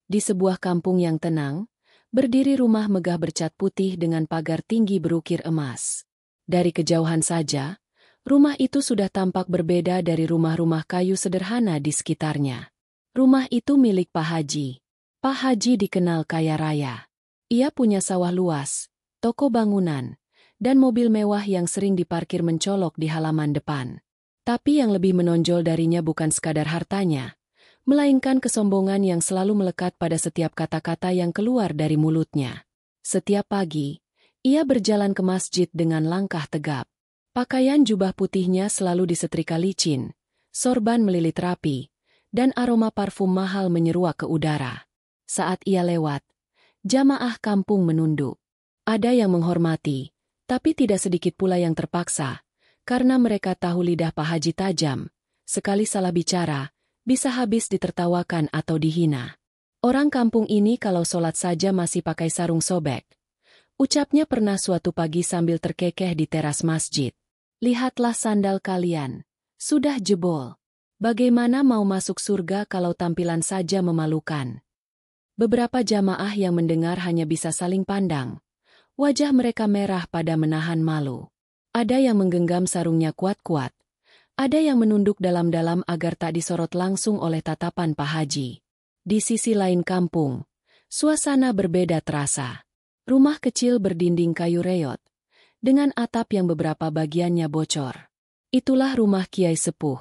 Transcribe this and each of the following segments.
Di sebuah kampung yang tenang, berdiri rumah megah bercat putih dengan pagar tinggi berukir emas. Dari kejauhan saja, rumah itu sudah tampak berbeda dari rumah-rumah kayu sederhana di sekitarnya. Rumah itu milik Pak Haji. Pak Haji dikenal kaya raya. Ia punya sawah luas, toko bangunan, dan mobil mewah yang sering diparkir mencolok di halaman depan. Tapi yang lebih menonjol darinya bukan sekadar hartanya, melainkan kesombongan yang selalu melekat pada setiap kata-kata yang keluar dari mulutnya. Setiap pagi, ia berjalan ke masjid dengan langkah tegap. Pakaian jubah putihnya selalu disetrika licin, sorban melilit rapi, dan aroma parfum mahal menyeruak ke udara. Saat ia lewat, jamaah kampung menunduk. Ada yang menghormati, tapi tidak sedikit pula yang terpaksa, karena mereka tahu lidah Pak Haji tajam, sekali salah bicara, bisa habis ditertawakan atau dihina. Orang kampung ini kalau sholat saja masih pakai sarung sobek. Ucapnya pernah suatu pagi sambil terkekeh di teras masjid. Lihatlah sandal kalian, sudah jebol. Bagaimana mau masuk surga kalau tampilan saja memalukan? Beberapa jamaah yang mendengar hanya bisa saling pandang. Wajah mereka merah pada menahan malu. Ada yang menggenggam sarungnya kuat-kuat. Ada yang menunduk dalam-dalam agar tak disorot langsung oleh tatapan Pak Haji. Di sisi lain kampung, suasana berbeda terasa. Rumah kecil berdinding kayu reot, dengan atap yang beberapa bagiannya bocor. Itulah rumah Kiai Sepuh,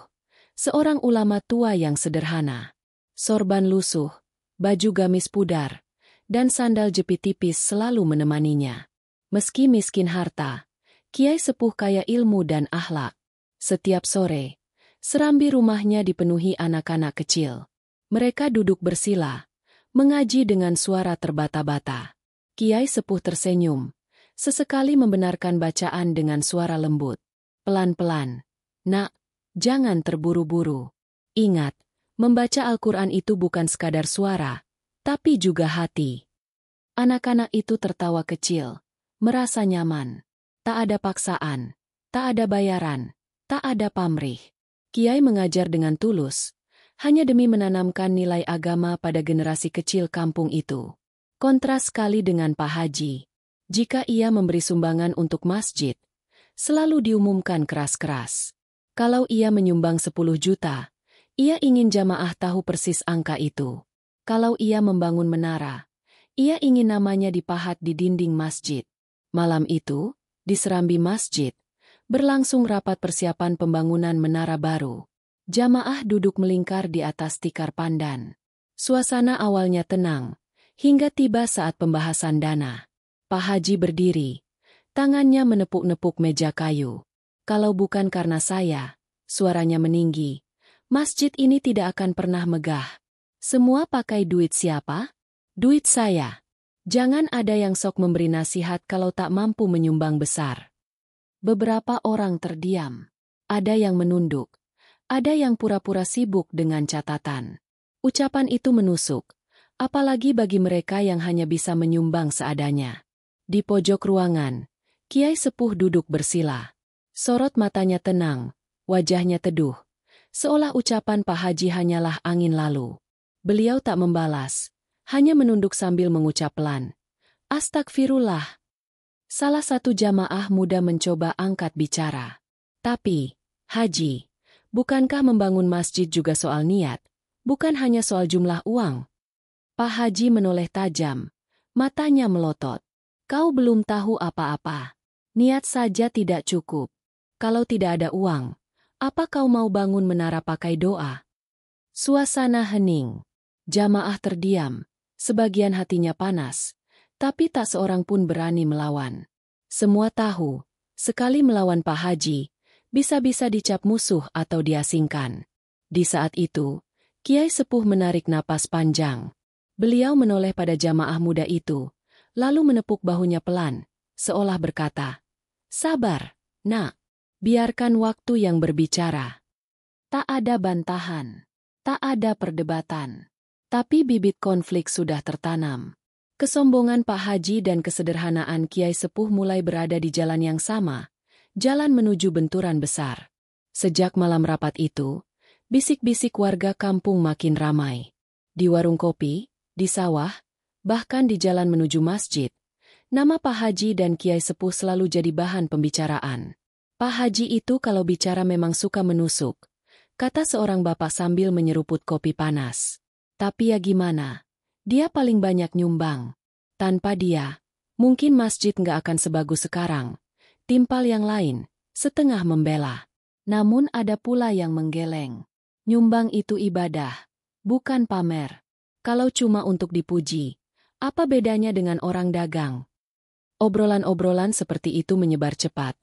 seorang ulama tua yang sederhana. Sorban lusuh, baju gamis pudar, dan sandal jepit tipis selalu menemaninya. Meski miskin harta, Kiai Sepuh kaya ilmu dan akhlak. Setiap sore, serambi rumahnya dipenuhi anak-anak kecil. Mereka duduk bersila, mengaji dengan suara terbata-bata. Kiai Sepuh tersenyum, sesekali membenarkan bacaan dengan suara lembut. Pelan-pelan, "Nak, jangan terburu-buru. Ingat, membaca Al-Quran itu bukan sekadar suara, tapi juga hati." Anak-anak itu tertawa kecil, merasa nyaman. Tak ada paksaan, tak ada bayaran, tak ada pamrih. Kiai mengajar dengan tulus, hanya demi menanamkan nilai agama pada generasi kecil kampung itu. Kontras sekali dengan Pak Haji. Jika ia memberi sumbangan untuk masjid, selalu diumumkan keras-keras. Kalau ia menyumbang 10 juta, ia ingin jamaah tahu persis angka itu. Kalau ia membangun menara, ia ingin namanya dipahat di dinding masjid. Malam itu, di serambi masjid, berlangsung rapat persiapan pembangunan menara baru. Jamaah duduk melingkar di atas tikar pandan. Suasana awalnya tenang, hingga tiba saat pembahasan dana. Pak Haji berdiri, tangannya menepuk-nepuk meja kayu. "Kalau bukan karena saya," suaranya meninggi, "masjid ini tidak akan pernah megah. Semua pakai duit siapa? Duit saya. Jangan ada yang sok memberi nasihat kalau tak mampu menyumbang besar." Beberapa orang terdiam. Ada yang menunduk. Ada yang pura-pura sibuk dengan catatan. Ucapan itu menusuk, apalagi bagi mereka yang hanya bisa menyumbang seadanya. Di pojok ruangan, Kiai Sepuh duduk bersila. Sorot matanya tenang, wajahnya teduh, seolah ucapan Pak Haji hanyalah angin lalu. Beliau tak membalas, hanya menunduk sambil mengucap pelan, "Astagfirullah." Salah satu jamaah muda mencoba angkat bicara. "Tapi, Haji, bukankah membangun masjid juga soal niat, bukan hanya soal jumlah uang?" Pak Haji menoleh tajam, matanya melotot. "Kau belum tahu apa-apa. Niat saja tidak cukup. Kalau tidak ada uang, apa kau mau bangun menara pakai doa?" Suasana hening. Jamaah terdiam. Sebagian hatinya panas, tapi tak seorang pun berani melawan. Semua tahu, sekali melawan Pak Haji, bisa-bisa dicap musuh atau diasingkan. Di saat itu, Kiai Sepuh menarik napas panjang. Beliau menoleh pada jamaah muda itu, lalu menepuk bahunya pelan, seolah berkata, "Sabar, nak. Biarkan waktu yang berbicara." Tak ada bantahan, tak ada perdebatan. Tapi bibit konflik sudah tertanam. Kesombongan Pak Haji dan kesederhanaan Kiai Sepuh mulai berada di jalan yang sama, jalan menuju benturan besar. Sejak malam rapat itu, bisik-bisik warga kampung makin ramai. Di warung kopi, Di sawah, bahkan di jalan menuju masjid, nama Pak Haji dan Kiai Sepuh selalu jadi bahan pembicaraan. Pak Haji itu kalau bicara memang suka menusuk, kata seorang bapak sambil menyeruput kopi panas. Tapi ya gimana? Dia paling banyak nyumbang. Tanpa dia, mungkin masjid nggak akan sebagus sekarang. Timpal yang lain, setengah membela. Namun ada pula yang menggeleng. Nyumbang itu ibadah, bukan pamer. Kalau cuma untuk dipuji, apa bedanya dengan orang dagang? Obrolan-obrolan seperti itu menyebar cepat.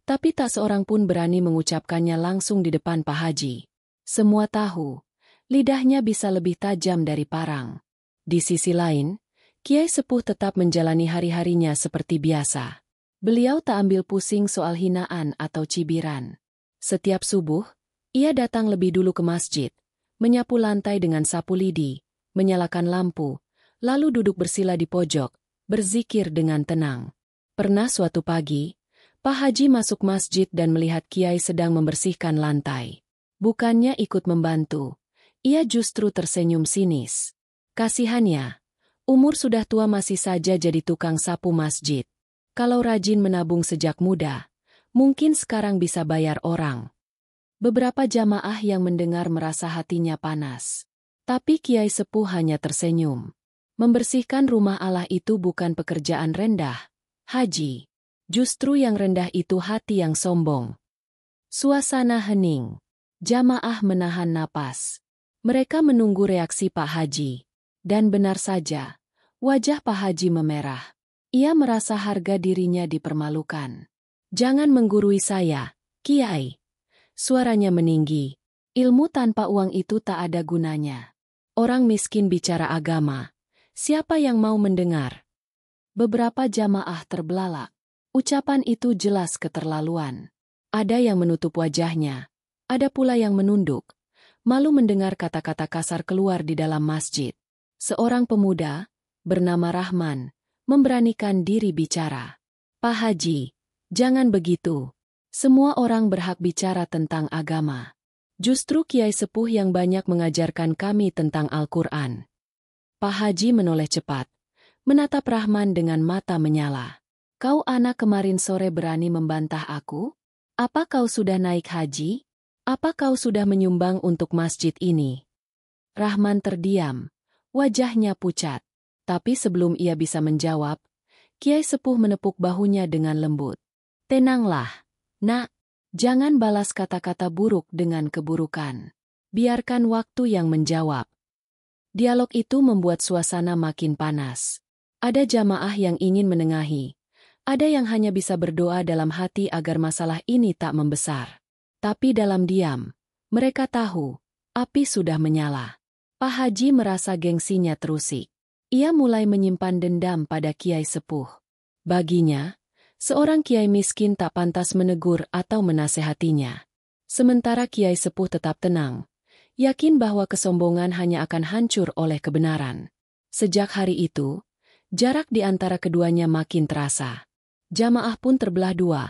Tapi tak seorang pun berani mengucapkannya langsung di depan Pak Haji. Semua tahu, lidahnya bisa lebih tajam dari parang. Di sisi lain, Kiai Sepuh tetap menjalani hari-harinya seperti biasa. Beliau tak ambil pusing soal hinaan atau cibiran. Setiap subuh, ia datang lebih dulu ke masjid, menyapu lantai dengan sapu lidi, menyalakan lampu, lalu duduk bersila di pojok, berzikir dengan tenang. Pernah suatu pagi, Pak Haji masuk masjid dan melihat Kiai sedang membersihkan lantai. Bukannya ikut membantu, ia justru tersenyum sinis. Kasihannya, umur sudah tua masih saja jadi tukang sapu masjid. Kalau rajin menabung sejak muda, mungkin sekarang bisa bayar orang. Beberapa jamaah yang mendengar merasa hatinya panas. Tapi Kiai Sepuh hanya tersenyum. Membersihkan rumah Allah itu bukan pekerjaan rendah, Haji. Justru yang rendah itu hati yang sombong. Suasana hening. Jamaah menahan napas. Mereka menunggu reaksi Pak Haji. Dan benar saja, wajah Pak Haji memerah. Ia merasa harga dirinya dipermalukan. Jangan menggurui saya, Kiai. Suaranya meninggi. Ilmu tanpa uang itu tak ada gunanya. Orang miskin bicara agama. Siapa yang mau mendengar? Beberapa jamaah terbelalak. Ucapan itu jelas keterlaluan. Ada yang menutup wajahnya, ada pula yang menunduk, malu mendengar kata-kata kasar keluar di dalam masjid. Seorang pemuda, bernama Rahman, memberanikan diri bicara. Pak Haji, jangan begitu. Semua orang berhak bicara tentang agama. Justru Kiai Sepuh yang banyak mengajarkan kami tentang Al-Quran. Pak Haji menoleh cepat, menatap Rahman dengan mata menyala. Kau anak kemarin sore berani membantah aku? Apa kau sudah naik haji? Apa kau sudah menyumbang untuk masjid ini? Rahman terdiam, wajahnya pucat. Tapi sebelum ia bisa menjawab, Kiai Sepuh menepuk bahunya dengan lembut. Tenanglah, nak. Jangan balas kata-kata buruk dengan keburukan. Biarkan waktu yang menjawab. Dialog itu membuat suasana makin panas. Ada jamaah yang ingin menengahi. Ada yang hanya bisa berdoa dalam hati agar masalah ini tak membesar. Tapi dalam diam, mereka tahu, api sudah menyala. Pak Haji merasa gengsinya terusik. Ia mulai menyimpan dendam pada Kiai Sepuh. Baginya, seorang kiai miskin tak pantas menegur atau menasehatinya. Sementara Kiai Sepuh tetap tenang, yakin bahwa kesombongan hanya akan hancur oleh kebenaran. Sejak hari itu, jarak di antara keduanya makin terasa. Jamaah pun terbelah dua.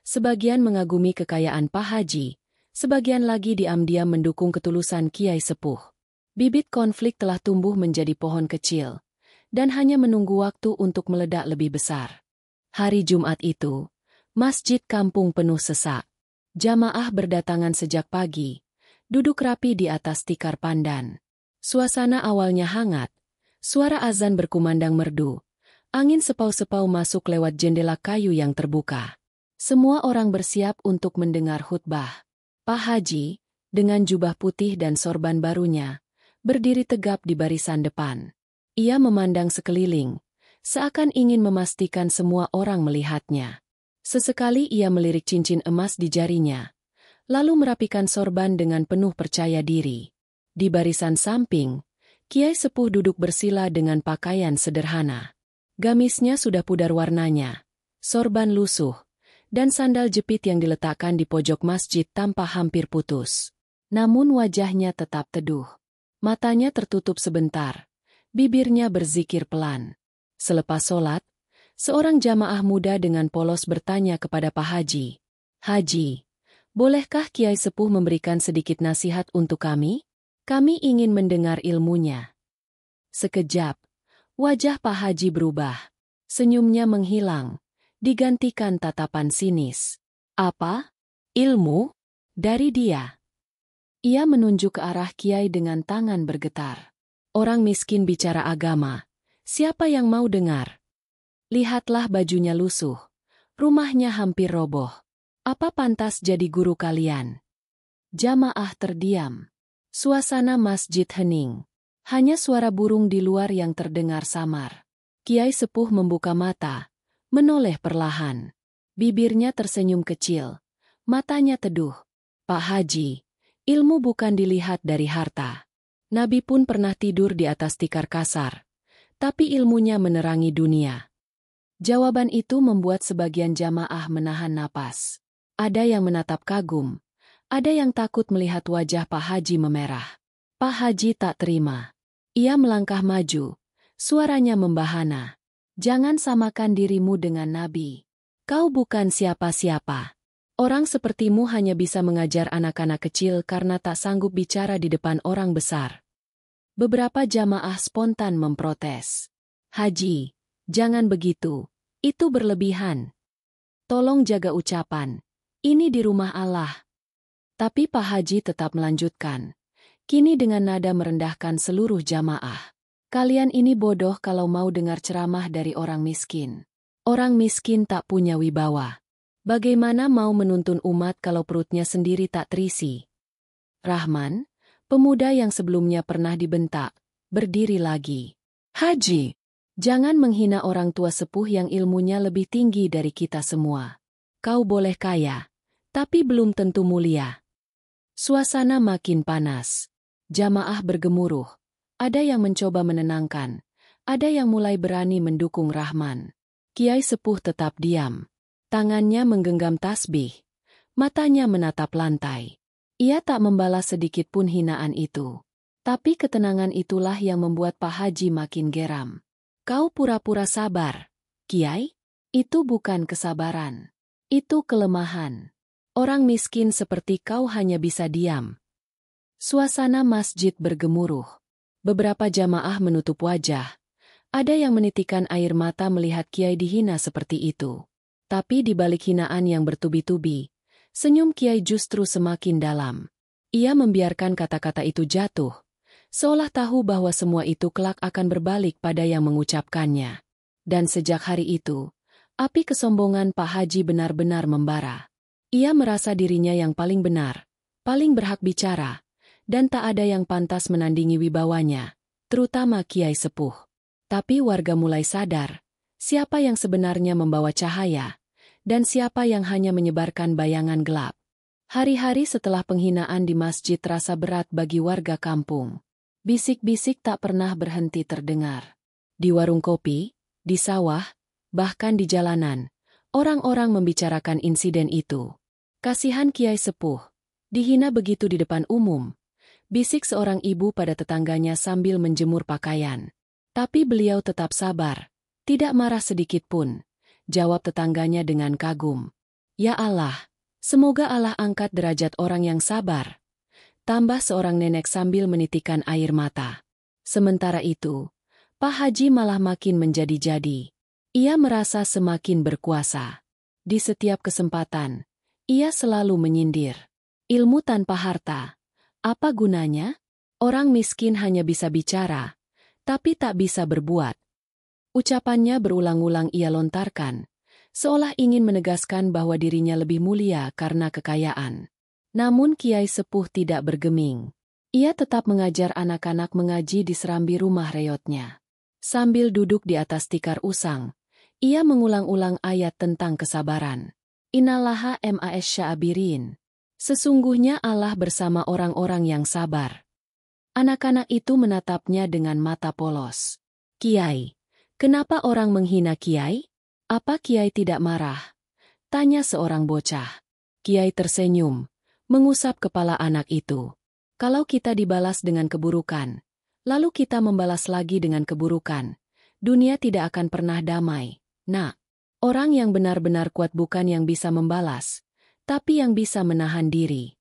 Sebagian mengagumi kekayaan Pak Haji, sebagian lagi diam-diam mendukung ketulusan Kiai Sepuh. Bibit konflik telah tumbuh menjadi pohon kecil, dan hanya menunggu waktu untuk meledak lebih besar. Hari Jumat itu, masjid kampung penuh sesak. Jamaah berdatangan sejak pagi, duduk rapi di atas tikar pandan. Suasana awalnya hangat, suara azan berkumandang merdu. Angin sepau-sepau masuk lewat jendela kayu yang terbuka. Semua orang bersiap untuk mendengar khutbah. Pak Haji, dengan jubah putih dan sorban barunya, berdiri tegap di barisan depan. Ia memandang sekeliling, seakan ingin memastikan semua orang melihatnya. Sesekali ia melirik cincin emas di jarinya, lalu merapikan sorban dengan penuh percaya diri. Di barisan samping, Kiai Sepuh duduk bersila dengan pakaian sederhana. Gamisnya sudah pudar warnanya, sorban lusuh, dan sandal jepit yang diletakkan di pojok masjid tampak hampir putus. Namun wajahnya tetap teduh. Matanya tertutup sebentar, bibirnya berzikir pelan. Selepas sholat, seorang jamaah muda dengan polos bertanya kepada Pak Haji. Haji, bolehkah Kiai Sepuh memberikan sedikit nasihat untuk kami? Kami ingin mendengar ilmunya. Sekejap, wajah Pak Haji berubah. Senyumnya menghilang, digantikan tatapan sinis. Apa? Ilmu? Dari dia. Ia menunjuk ke arah Kiai dengan tangan bergetar. Orang miskin bicara agama. Siapa yang mau dengar? Lihatlah bajunya lusuh. Rumahnya hampir roboh. Apa pantas jadi guru kalian? Jamaah terdiam. Suasana masjid hening. Hanya suara burung di luar yang terdengar samar. Kiai sepuh membuka mata, menoleh perlahan. Bibirnya tersenyum kecil, matanya teduh. Pak Haji, ilmu bukan dilihat dari harta. Nabi pun pernah tidur di atas tikar kasar, tapi ilmunya menerangi dunia. Jawaban itu membuat sebagian jamaah menahan napas. Ada yang menatap kagum, ada yang takut melihat wajah Pak Haji memerah. Pak Haji tak terima. Ia melangkah maju. Suaranya membahana. Jangan samakan dirimu dengan Nabi. Kau bukan siapa-siapa. Orang sepertimu hanya bisa mengajar anak-anak kecil karena tak sanggup bicara di depan orang besar. Beberapa jamaah spontan memprotes. Haji, jangan begitu. Itu berlebihan. Tolong jaga ucapan. Ini di rumah Allah. Tapi Pak Haji tetap melanjutkan. Kini dengan nada merendahkan seluruh jamaah. Kalian ini bodoh kalau mau dengar ceramah dari orang miskin. Orang miskin tak punya wibawa. Bagaimana mau menuntun umat kalau perutnya sendiri tak terisi? Rahman, pemuda yang sebelumnya pernah dibentak, berdiri lagi. Haji, jangan menghina orang tua sepuh yang ilmunya lebih tinggi dari kita semua. Kau boleh kaya, tapi belum tentu mulia. Suasana makin panas. Jamaah bergemuruh. Ada yang mencoba menenangkan, ada yang mulai berani mendukung Rahman. Kiai sepuh tetap diam. Tangannya menggenggam tasbih, matanya menatap lantai. Ia tak membalas sedikit pun hinaan itu. Tapi ketenangan itulah yang membuat Pak Haji makin geram. Kau pura-pura sabar, Kiai? Itu bukan kesabaran. Itu kelemahan. Orang miskin seperti kau hanya bisa diam. Suasana masjid bergemuruh. Beberapa jamaah menutup wajah. Ada yang menitikkan air mata melihat Kiai dihina seperti itu. Tapi di balik hinaan yang bertubi-tubi, senyum Kiai justru semakin dalam. Ia membiarkan kata-kata itu jatuh, seolah tahu bahwa semua itu kelak akan berbalik pada yang mengucapkannya. Dan sejak hari itu, api kesombongan Pak Haji benar-benar membara. Ia merasa dirinya yang paling benar, paling berhak bicara, dan tak ada yang pantas menandingi wibawanya, terutama Kiai sepuh. Tapi warga mulai sadar, siapa yang sebenarnya membawa cahaya, dan siapa yang hanya menyebarkan bayangan gelap. Hari-hari setelah penghinaan di masjid terasa berat bagi warga kampung. Bisik-bisik tak pernah berhenti terdengar. Di warung kopi, di sawah, bahkan di jalanan, orang-orang membicarakan insiden itu. Kasihan Kiai sepuh, dihina begitu di depan umum. Bisik seorang ibu pada tetangganya sambil menjemur pakaian. Tapi beliau tetap sabar, tidak marah sedikit pun. Jawab tetangganya dengan kagum. Ya Allah, semoga Allah angkat derajat orang yang sabar. Tambah seorang nenek sambil menitikkan air mata. Sementara itu, Pak Haji malah makin menjadi-jadi. Ia merasa semakin berkuasa. Di setiap kesempatan, ia selalu menyindir. Ilmu tanpa harta. Apa gunanya? Orang miskin hanya bisa bicara, tapi tak bisa berbuat. Ucapannya berulang-ulang ia lontarkan, seolah ingin menegaskan bahwa dirinya lebih mulia karena kekayaan. Namun Kiai sepuh tidak bergeming. Ia tetap mengajar anak-anak mengaji di serambi rumah reotnya. Sambil duduk di atas tikar usang, ia mengulang-ulang ayat tentang kesabaran. Innallaha ma'as syabirin. Sesungguhnya Allah bersama orang-orang yang sabar. Anak-anak itu menatapnya dengan mata polos. Kiai, kenapa orang menghina Kiai? Apa Kiai tidak marah? Tanya seorang bocah. Kiai tersenyum, mengusap kepala anak itu. Kalau kita dibalas dengan keburukan, lalu kita membalas lagi dengan keburukan, dunia tidak akan pernah damai. Nak, orang yang benar-benar kuat bukan yang bisa membalas, tapi yang bisa menahan diri.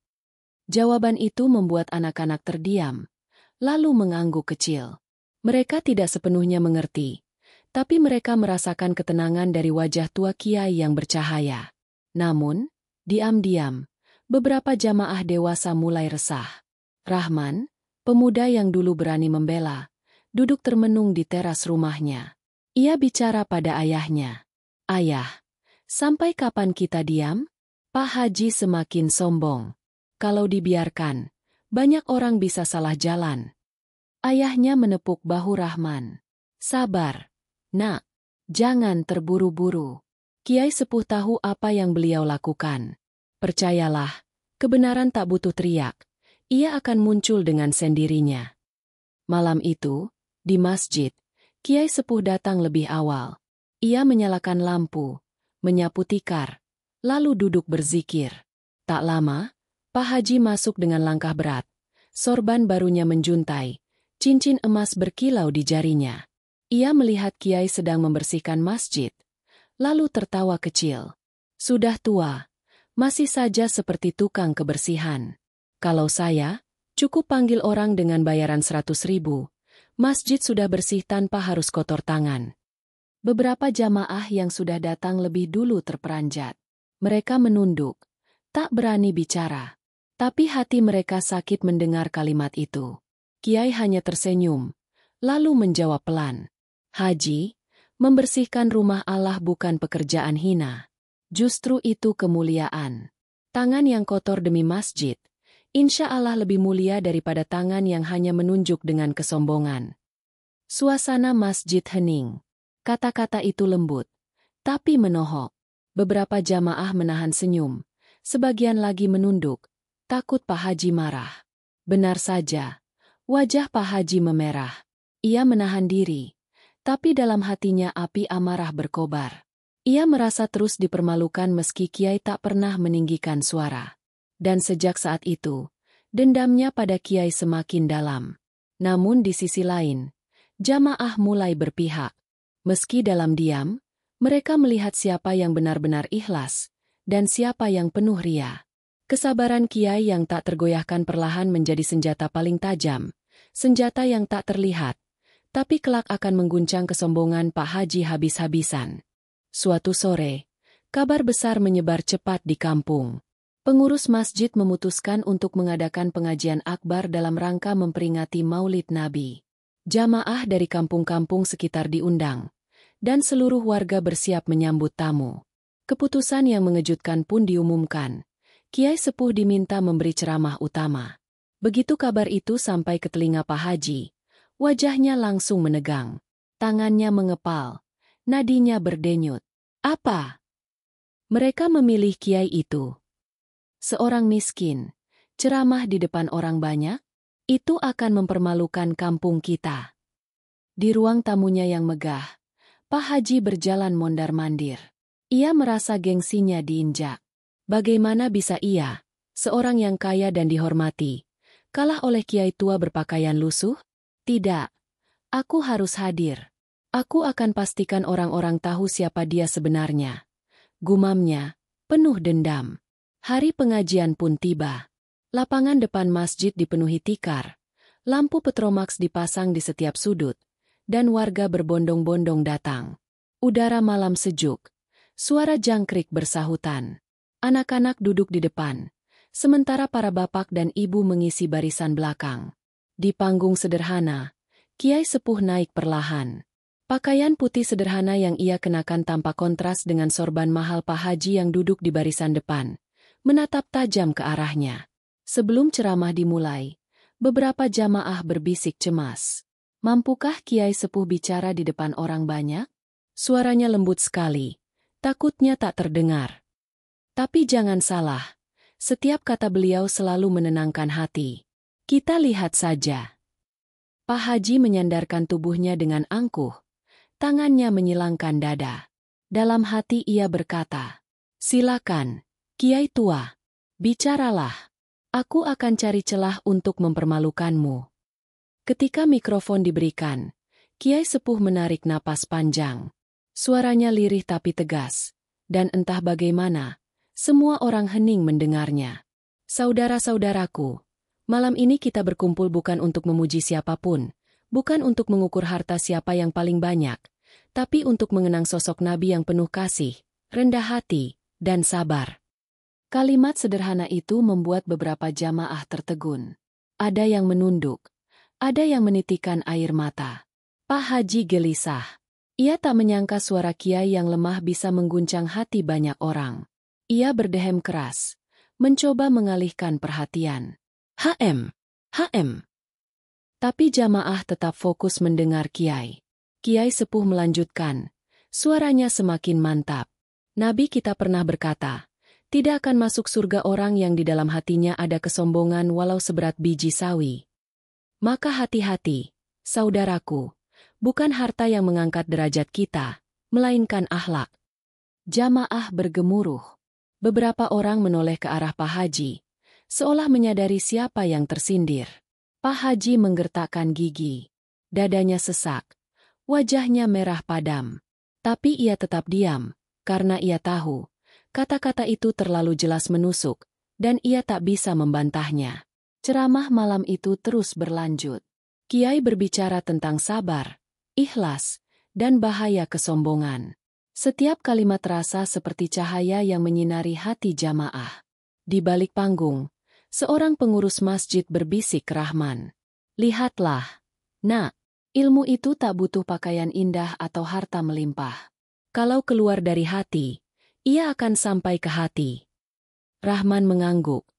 Jawaban itu membuat anak-anak terdiam, lalu mengangguk kecil. Mereka tidak sepenuhnya mengerti, tapi mereka merasakan ketenangan dari wajah tua kiai yang bercahaya. Namun, diam-diam, beberapa jamaah dewasa mulai resah. Rahman, pemuda yang dulu berani membela, duduk termenung di teras rumahnya. Ia bicara pada ayahnya. "Ayah, sampai kapan kita diam?" Pak Haji semakin sombong. "Kalau dibiarkan, banyak orang bisa salah jalan." Ayahnya menepuk bahu Rahman. "Sabar, Nak. Jangan terburu-buru. Kiai sepuh tahu apa yang beliau lakukan. Percayalah, kebenaran tak butuh teriak. Ia akan muncul dengan sendirinya." Malam itu, di masjid, Kiai sepuh datang lebih awal. Ia menyalakan lampu, menyapu tikar, lalu duduk berzikir. Tak lama, Pak Haji masuk dengan langkah berat. Sorban barunya menjuntai. Cincin emas berkilau di jarinya. Ia melihat Kiai sedang membersihkan masjid, lalu tertawa kecil. "Sudah tua, masih saja seperti tukang kebersihan. Kalau saya, cukup panggil orang dengan bayaran 100.000. Masjid sudah bersih tanpa harus kotor tangan." Beberapa jamaah yang sudah datang lebih dulu terperanjat. Mereka menunduk, tak berani bicara. Tapi hati mereka sakit mendengar kalimat itu. Kiai hanya tersenyum, lalu menjawab pelan. "Haji, membersihkan rumah Allah bukan pekerjaan hina. Justru itu kemuliaan. Tangan yang kotor demi masjid, insya Allah lebih mulia daripada tangan yang hanya menunjuk dengan kesombongan." Suasana masjid hening. Kata-kata itu lembut, tapi menohok. Beberapa jamaah menahan senyum, sebagian lagi menunduk, takut Pak Haji marah. Benar saja. Wajah Pak Haji memerah. Ia menahan diri, tapi dalam hatinya api amarah berkobar. Ia merasa terus dipermalukan meski Kiai tak pernah meninggikan suara. Dan sejak saat itu, dendamnya pada Kiai semakin dalam. Namun di sisi lain, jamaah mulai berpihak. Meski dalam diam, mereka melihat siapa yang benar-benar ikhlas, dan siapa yang penuh ria. Kesabaran Kiai yang tak tergoyahkan perlahan menjadi senjata paling tajam, senjata yang tak terlihat, tapi kelak akan mengguncang kesombongan Pak Haji habis-habisan. Suatu sore, kabar besar menyebar cepat di kampung. Pengurus masjid memutuskan untuk mengadakan pengajian akbar dalam rangka memperingati Maulid Nabi. Jamaah dari kampung-kampung sekitar diundang, dan seluruh warga bersiap menyambut tamu. Keputusan yang mengejutkan pun diumumkan. Kiai sepuh diminta memberi ceramah utama. Begitu kabar itu sampai ke telinga Pak Haji, wajahnya langsung menegang. Tangannya mengepal, nadinya berdenyut. Apa? Mereka memilih kiai itu. Seorang miskin, ceramah di depan orang banyak, itu akan mempermalukan kampung kita. Di ruang tamunya yang megah, Pak Haji berjalan mondar-mandir. Ia merasa gengsinya diinjak. Bagaimana bisa ia, seorang yang kaya dan dihormati, kalah oleh kiai tua berpakaian lusuh? Tidak. Aku harus hadir. Aku akan pastikan orang-orang tahu siapa dia sebenarnya. Gumamnya, penuh dendam. Hari pengajian pun tiba. Lapangan depan masjid dipenuhi tikar. Lampu petromax dipasang di setiap sudut. Dan warga berbondong-bondong datang. Udara malam sejuk. Suara jangkrik bersahutan. Anak-anak duduk di depan, sementara para bapak dan ibu mengisi barisan belakang. Di panggung sederhana, Kiai sepuh naik perlahan. Pakaian putih sederhana yang ia kenakan tampak kontras dengan sorban mahal Pak Haji yang duduk di barisan depan, menatap tajam ke arahnya. Sebelum ceramah dimulai, beberapa jamaah berbisik cemas. Mampukah Kiai sepuh bicara di depan orang banyak? Suaranya lembut sekali, takutnya tak terdengar. Tapi jangan salah, setiap kata beliau selalu menenangkan hati. Kita lihat saja. Pak Haji menyandarkan tubuhnya dengan angkuh, tangannya menyilangkan dada. Dalam hati ia berkata, "Silakan, Kiai tua, bicaralah. Aku akan cari celah untuk mempermalukanmu." Ketika mikrofon diberikan, Kiai sepuh menarik napas panjang. Suaranya lirih tapi tegas, dan entah bagaimana, semua orang hening mendengarnya. "Saudara-saudaraku, malam ini kita berkumpul bukan untuk memuji siapapun, Bukan untuk mengukur harta siapa yang paling banyak, tapi untuk mengenang sosok Nabi yang penuh kasih, rendah hati, dan sabar. Kalimat sederhana itu membuat beberapa jamaah tertegun. Ada yang menunduk, ada yang menitikkan air mata. Pak Haji gelisah. Ia tak menyangka suara kiai yang lemah bisa mengguncang hati banyak orang. Ia berdehem keras, mencoba mengalihkan perhatian. HM, HM. Tapi jamaah tetap fokus mendengar kiai. Kiai sepuh melanjutkan, suaranya semakin mantap. Nabi kita pernah berkata, tidak akan masuk surga orang yang di dalam hatinya ada kesombongan walau seberat biji sawi. Maka hati-hati, saudaraku, bukan harta yang mengangkat derajat kita, melainkan akhlak. Jamaah bergemuruh. Beberapa orang menoleh ke arah Pak Haji, seolah menyadari siapa yang tersindir. Pak Haji menggertakkan gigi. Dadanya sesak. Wajahnya merah padam. Tapi ia tetap diam, karena ia tahu, kata-kata itu terlalu jelas menusuk, dan ia tak bisa membantahnya. Ceramah malam itu terus berlanjut. Kiai berbicara tentang sabar, ikhlas, dan bahaya kesombongan. Setiap kalimat terasa seperti cahaya yang menyinari hati jamaah. Di balik panggung, seorang pengurus masjid berbisik ke Rahman. Lihatlah, nak, ilmu itu tak butuh pakaian indah atau harta melimpah. Kalau keluar dari hati, ia akan sampai ke hati. Rahman mengangguk.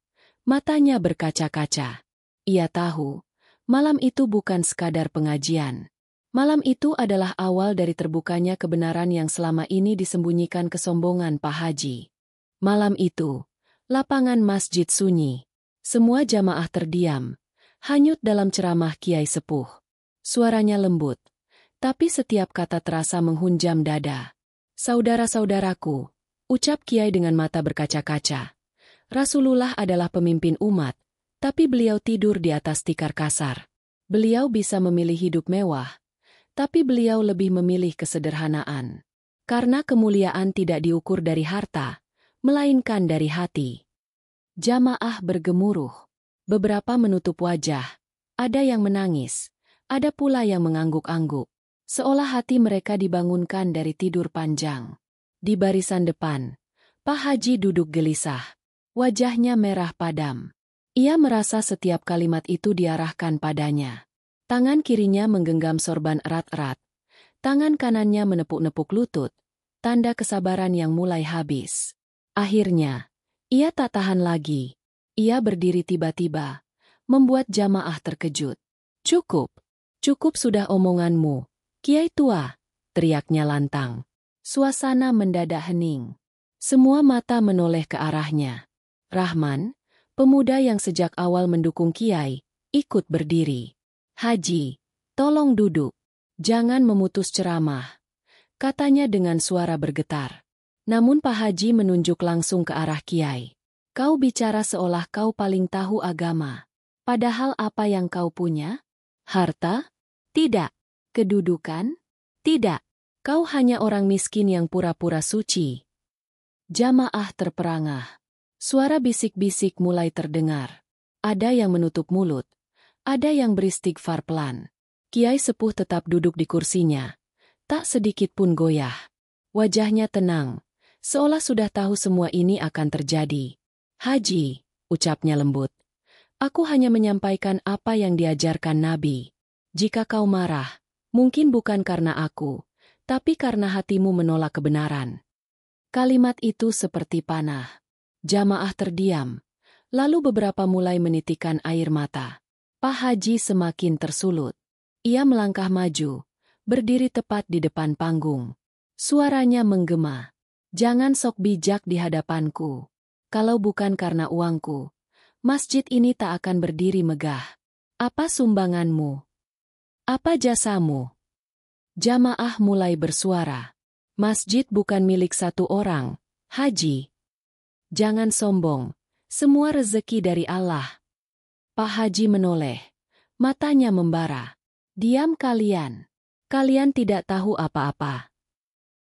Matanya berkaca-kaca. Ia tahu, malam itu bukan sekadar pengajian. Malam itu adalah awal dari terbukanya kebenaran yang selama ini disembunyikan kesombongan Pak Haji. Malam itu, lapangan masjid sunyi. Semua jamaah terdiam, hanyut dalam ceramah kiai sepuh. Suaranya lembut, tapi setiap kata terasa menghunjam dada. Saudara-saudaraku, ucap kiai dengan mata berkaca-kaca. Rasulullah adalah pemimpin umat, tapi beliau tidur di atas tikar kasar. Beliau bisa memilih hidup mewah, tapi beliau lebih memilih kesederhanaan. Karena kemuliaan tidak diukur dari harta, melainkan dari hati. Jamaah bergemuruh. Beberapa menutup wajah. Ada yang menangis. Ada pula yang mengangguk-angguk. Seolah hati mereka dibangunkan dari tidur panjang. Di barisan depan, Pak Haji duduk gelisah. Wajahnya merah padam. Ia merasa setiap kalimat itu diarahkan padanya. Tangan kirinya menggenggam sorban erat-erat. Tangan kanannya menepuk-nepuk lutut. Tanda kesabaran yang mulai habis. Akhirnya, ia tak tahan lagi. Ia berdiri tiba-tiba, membuat jamaah terkejut. Cukup, cukup sudah omonganmu, Kiai tua, teriaknya lantang. Suasana mendadak hening. Semua mata menoleh ke arahnya. Rahman, pemuda yang sejak awal mendukung Kiai, ikut berdiri. Haji, tolong duduk. Jangan memutus ceramah, katanya dengan suara bergetar. Namun Pak Haji menunjuk langsung ke arah Kiai. Kau bicara seolah kau paling tahu agama. Padahal apa yang kau punya? Harta? Tidak. Kedudukan? Tidak. Kau hanya orang miskin yang pura-pura suci. Jamaah terperangah. Suara bisik-bisik mulai terdengar. Ada yang menutup mulut. Ada yang beristighfar pelan. Kiai sepuh tetap duduk di kursinya. Tak sedikit pun goyah. Wajahnya tenang. Seolah sudah tahu semua ini akan terjadi. Haji, ucapnya lembut. Aku hanya menyampaikan apa yang diajarkan Nabi. Jika kau marah, mungkin bukan karena aku, tapi karena hatimu menolak kebenaran. Kalimat itu seperti panah. Jamaah terdiam. Lalu beberapa mulai menitikkan air mata. Pak Haji semakin tersulut. Ia melangkah maju, berdiri tepat di depan panggung. Suaranya menggema. Jangan sok bijak di hadapanku. Kalau bukan karena uangku, masjid ini tak akan berdiri megah. Apa sumbanganmu? Apa jasamu? Jamaah mulai bersuara. Masjid bukan milik satu orang, Haji. Jangan sombong, semua rezeki dari Allah. Pak Haji menoleh. Matanya membara. Diam kalian. Kalian tidak tahu apa-apa.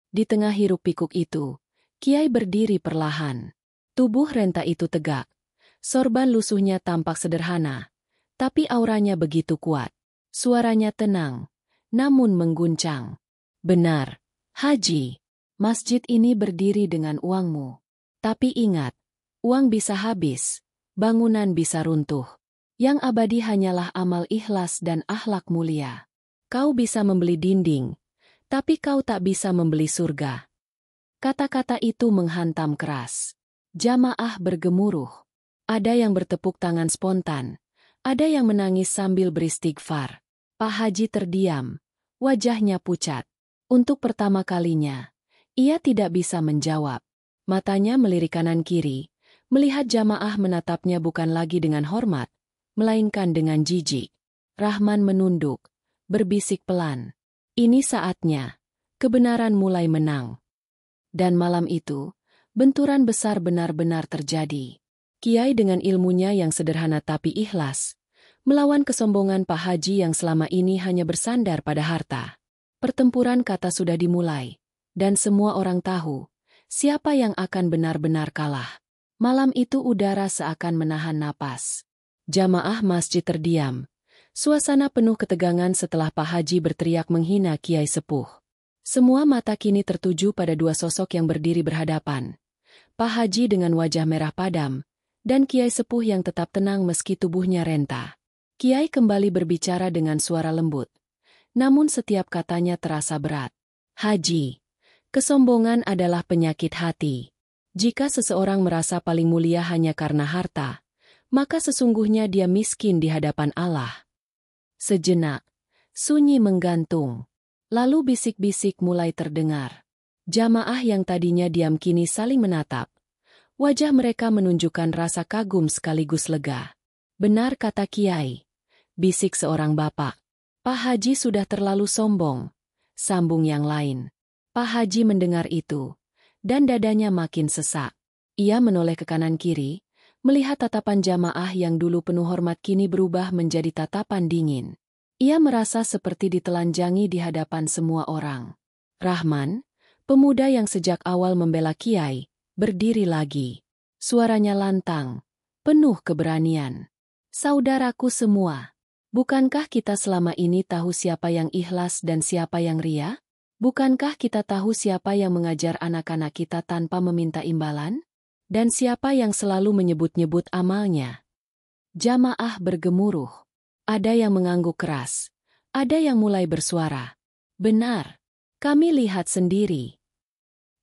Di tengah hiruk-pikuk itu, Kiai berdiri perlahan. Tubuh renta itu tegak. Sorban lusuhnya tampak sederhana, tapi auranya begitu kuat. Suaranya tenang, namun mengguncang. Benar, Haji. Masjid ini berdiri dengan uangmu. Tapi ingat, uang bisa habis, bangunan bisa runtuh. Yang abadi hanyalah amal ikhlas dan akhlak mulia. Kau bisa membeli dinding, tapi kau tak bisa membeli surga. Kata-kata itu menghantam keras. Jamaah bergemuruh. Ada yang bertepuk tangan spontan. Ada yang menangis sambil beristighfar. Pak Haji terdiam. Wajahnya pucat. Untuk pertama kalinya, ia tidak bisa menjawab. Matanya melirik kanan kiri, melihat jamaah menatapnya bukan lagi dengan hormat, melainkan dengan jijik. Rahman menunduk, berbisik pelan. Ini saatnya. Kebenaran mulai menang. Dan malam itu, benturan besar benar-benar terjadi. Kiai dengan ilmunya yang sederhana tapi ikhlas, melawan kesombongan Pak Haji yang selama ini hanya bersandar pada harta. Pertempuran kata sudah dimulai, dan semua orang tahu, siapa yang akan benar-benar kalah. Malam itu udara seakan menahan napas. Jamaah masjid terdiam. Suasana penuh ketegangan setelah Pak Haji berteriak menghina Kiai Sepuh. Semua mata kini tertuju pada dua sosok yang berdiri berhadapan. Pak Haji dengan wajah merah padam, dan Kiai Sepuh yang tetap tenang meski tubuhnya renta. Kiai kembali berbicara dengan suara lembut. Namun setiap katanya terasa berat. Haji, kesombongan adalah penyakit hati. Jika seseorang merasa paling mulia hanya karena harta, maka sesungguhnya dia miskin di hadapan Allah. Sejenak, sunyi menggantung. Lalu bisik-bisik mulai terdengar. Jamaah yang tadinya diam kini saling menatap. Wajah mereka menunjukkan rasa kagum sekaligus lega. Benar kata Kiai, bisik seorang bapak. Pak Haji sudah terlalu sombong. Sambung yang lain. Pak Haji mendengar itu, dan dadanya makin sesak. Ia menoleh ke kanan kiri, melihat tatapan jamaah yang dulu penuh hormat kini berubah menjadi tatapan dingin. Ia merasa seperti ditelanjangi di hadapan semua orang. Rahman, pemuda yang sejak awal membela Kiai, berdiri lagi. Suaranya lantang, penuh keberanian. Saudaraku semua, bukankah kita selama ini tahu siapa yang ikhlas dan siapa yang ria? Bukankah kita tahu siapa yang mengajar anak-anak kita tanpa meminta imbalan? Dan siapa yang selalu menyebut-nyebut amalnya? Jamaah bergemuruh. Ada yang mengangguk keras. Ada yang mulai bersuara. Benar, kami lihat sendiri.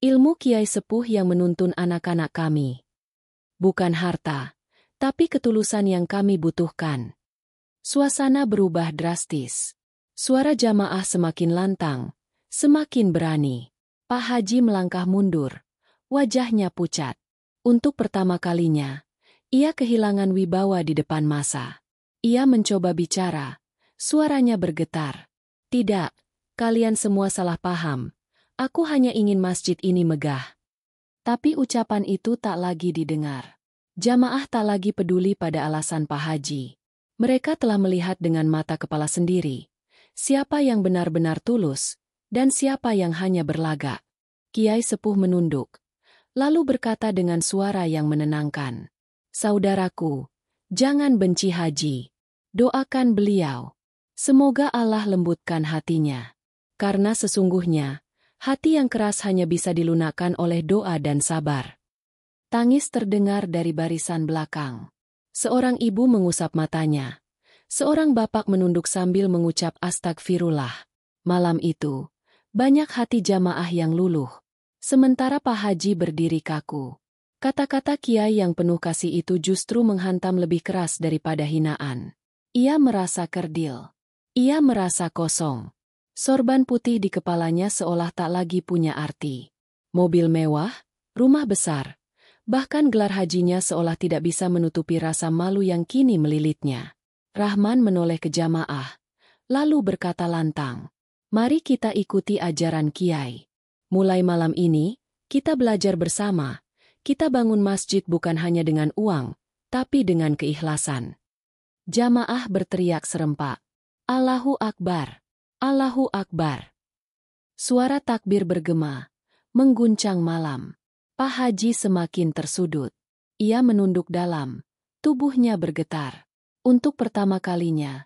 Ilmu Kiai Sepuh yang menuntun anak-anak kami. Bukan harta, tapi ketulusan yang kami butuhkan. Suasana berubah drastis. Suara jamaah semakin lantang, semakin berani. Pak Haji melangkah mundur. Wajahnya pucat. Untuk pertama kalinya, ia kehilangan wibawa di depan massa. Ia mencoba bicara, suaranya bergetar. Tidak, kalian semua salah paham. Aku hanya ingin masjid ini megah. Tapi ucapan itu tak lagi didengar. Jamaah tak lagi peduli pada alasan Pak Haji. Mereka telah melihat dengan mata kepala sendiri. Siapa yang benar-benar tulus, dan siapa yang hanya berlagak. Kiai Sepuh menunduk, lalu berkata dengan suara yang menenangkan. Saudaraku, jangan benci Haji. Doakan beliau. Semoga Allah lembutkan hatinya. Karena sesungguhnya, hati yang keras hanya bisa dilunakkan oleh doa dan sabar. Tangis terdengar dari barisan belakang. Seorang ibu mengusap matanya. Seorang bapak menunduk sambil mengucap astagfirullah. Malam itu, banyak hati jamaah yang luluh. Sementara Pak Haji berdiri kaku. Kata-kata Kiai yang penuh kasih itu justru menghantam lebih keras daripada hinaan. Ia merasa kerdil. Ia merasa kosong. Sorban putih di kepalanya seolah tak lagi punya arti. Mobil mewah, rumah besar. Bahkan gelar hajinya seolah tidak bisa menutupi rasa malu yang kini melilitnya. Rahman menoleh ke jamaah, lalu berkata lantang, "Mari kita ikuti ajaran Kiai. Mulai malam ini, kita belajar bersama. Kita bangun masjid bukan hanya dengan uang, tapi dengan keikhlasan." Jamaah berteriak serempak, "Allahu Akbar! Allahu Akbar!" Suara takbir bergema, mengguncang malam. Pak Haji semakin tersudut. Ia menunduk dalam, tubuhnya bergetar. Untuk pertama kalinya,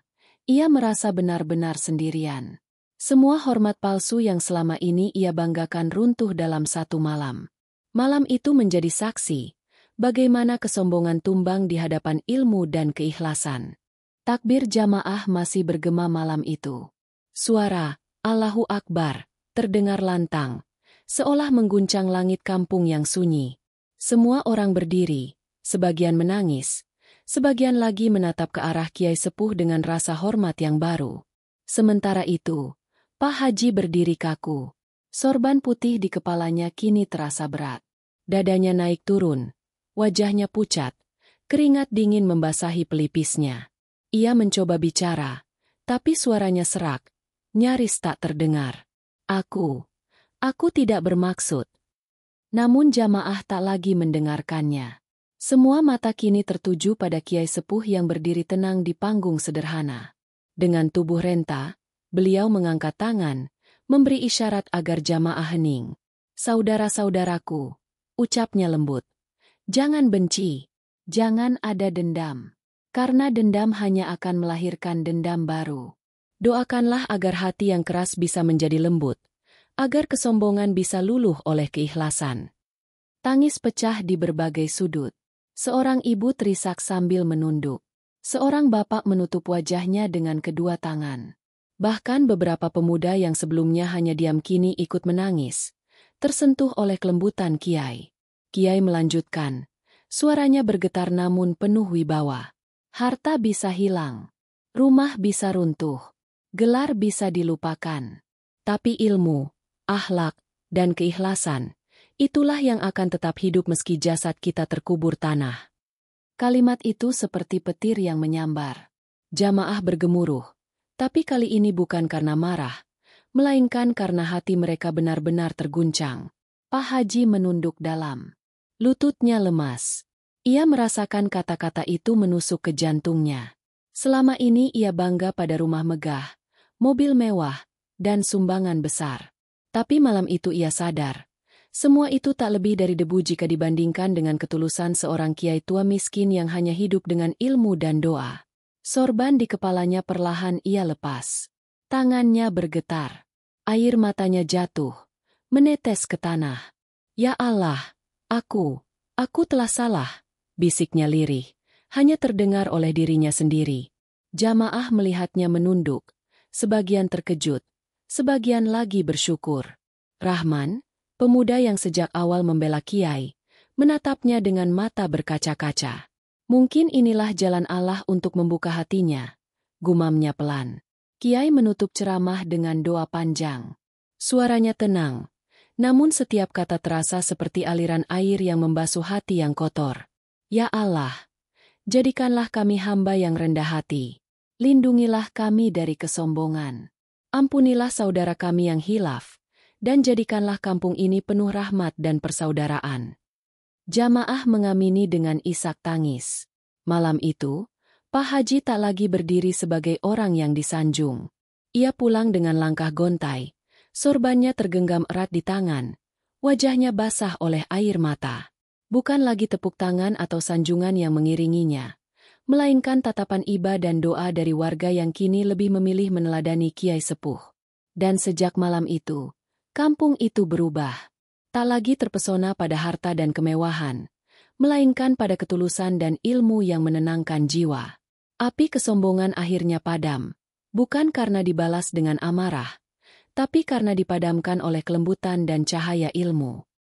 Ia merasa benar-benar sendirian. Semua hormat palsu yang selama ini ia banggakan runtuh dalam satu malam. Malam itu menjadi saksi, bagaimana kesombongan tumbang di hadapan ilmu dan keikhlasan. Takbir jamaah masih bergema malam itu. Suara Allahu Akbar terdengar lantang, seolah mengguncang langit kampung yang sunyi. Semua orang berdiri, sebagian menangis, sebagian lagi menatap ke arah Kiai Sepuh dengan rasa hormat yang baru. Sementara itu, Pak Haji berdiri kaku. Sorban putih di kepalanya kini terasa berat. Dadanya naik turun, wajahnya pucat, keringat dingin membasahi pelipisnya. Ia mencoba bicara, tapi suaranya serak, nyaris tak terdengar. Aku tidak bermaksud. Namun jamaah tak lagi mendengarkannya. Semua mata kini tertuju pada Kiai Sepuh yang berdiri tenang di panggung sederhana. Dengan tubuh renta, beliau mengangkat tangan, memberi isyarat agar jamaah hening. Saudara-saudaraku, ucapnya lembut. Jangan benci, jangan ada dendam. Karena dendam hanya akan melahirkan dendam baru. Doakanlah agar hati yang keras bisa menjadi lembut, agar kesombongan bisa luluh oleh keikhlasan. Tangis pecah di berbagai sudut. Seorang ibu terisak sambil menunduk. Seorang bapak menutup wajahnya dengan kedua tangan. Bahkan beberapa pemuda yang sebelumnya hanya diam kini ikut menangis, tersentuh oleh kelembutan Kiai. Kiai melanjutkan, suaranya bergetar namun penuh wibawa. Harta bisa hilang, rumah bisa runtuh, gelar bisa dilupakan. Tapi ilmu, akhlak, dan keikhlasan, itulah yang akan tetap hidup meski jasad kita terkubur tanah. Kalimat itu seperti petir yang menyambar. Jamaah bergemuruh. Tapi kali ini bukan karena marah, melainkan karena hati mereka benar-benar terguncang. Pak Haji menunduk dalam. Lututnya lemas. Ia merasakan kata-kata itu menusuk ke jantungnya. Selama ini ia bangga pada rumah megah, mobil mewah, dan sumbangan besar. Tapi malam itu ia sadar, semua itu tak lebih dari debu jika dibandingkan dengan ketulusan seorang kiai tua miskin yang hanya hidup dengan ilmu dan doa. Sorban di kepalanya perlahan ia lepas. Tangannya bergetar. Air matanya jatuh, menetes ke tanah. Ya Allah, aku telah salah, bisiknya lirih, hanya terdengar oleh dirinya sendiri. Jamaah melihatnya menunduk, sebagian terkejut, sebagian lagi bersyukur. Rahman, pemuda yang sejak awal membela Kiai, menatapnya dengan mata berkaca-kaca. Mungkin inilah jalan Allah untuk membuka hatinya, gumamnya pelan. Kiai menutup ceramah dengan doa panjang. Suaranya tenang, namun setiap kata terasa seperti aliran air yang membasuh hati yang kotor. Ya Allah, jadikanlah kami hamba yang rendah hati. Lindungilah kami dari kesombongan. Ampunilah saudara kami yang hilaf, dan jadikanlah kampung ini penuh rahmat dan persaudaraan. Jamaah mengamini dengan isak tangis. Malam itu, Pak Haji tak lagi berdiri sebagai orang yang disanjung. Ia pulang dengan langkah gontai, sorbannya tergenggam erat di tangan, wajahnya basah oleh air mata. Bukan lagi tepuk tangan atau sanjungan yang mengiringinya, melainkan tatapan iba dan doa dari warga yang kini lebih memilih meneladani Kiai Sepuh. Dan sejak malam itu, kampung itu berubah. Tak lagi terpesona pada harta dan kemewahan, melainkan pada ketulusan dan ilmu yang menenangkan jiwa. Api kesombongan akhirnya padam, bukan karena dibalas dengan amarah, tapi karena dipadamkan oleh kelembutan dan cahaya ilmu.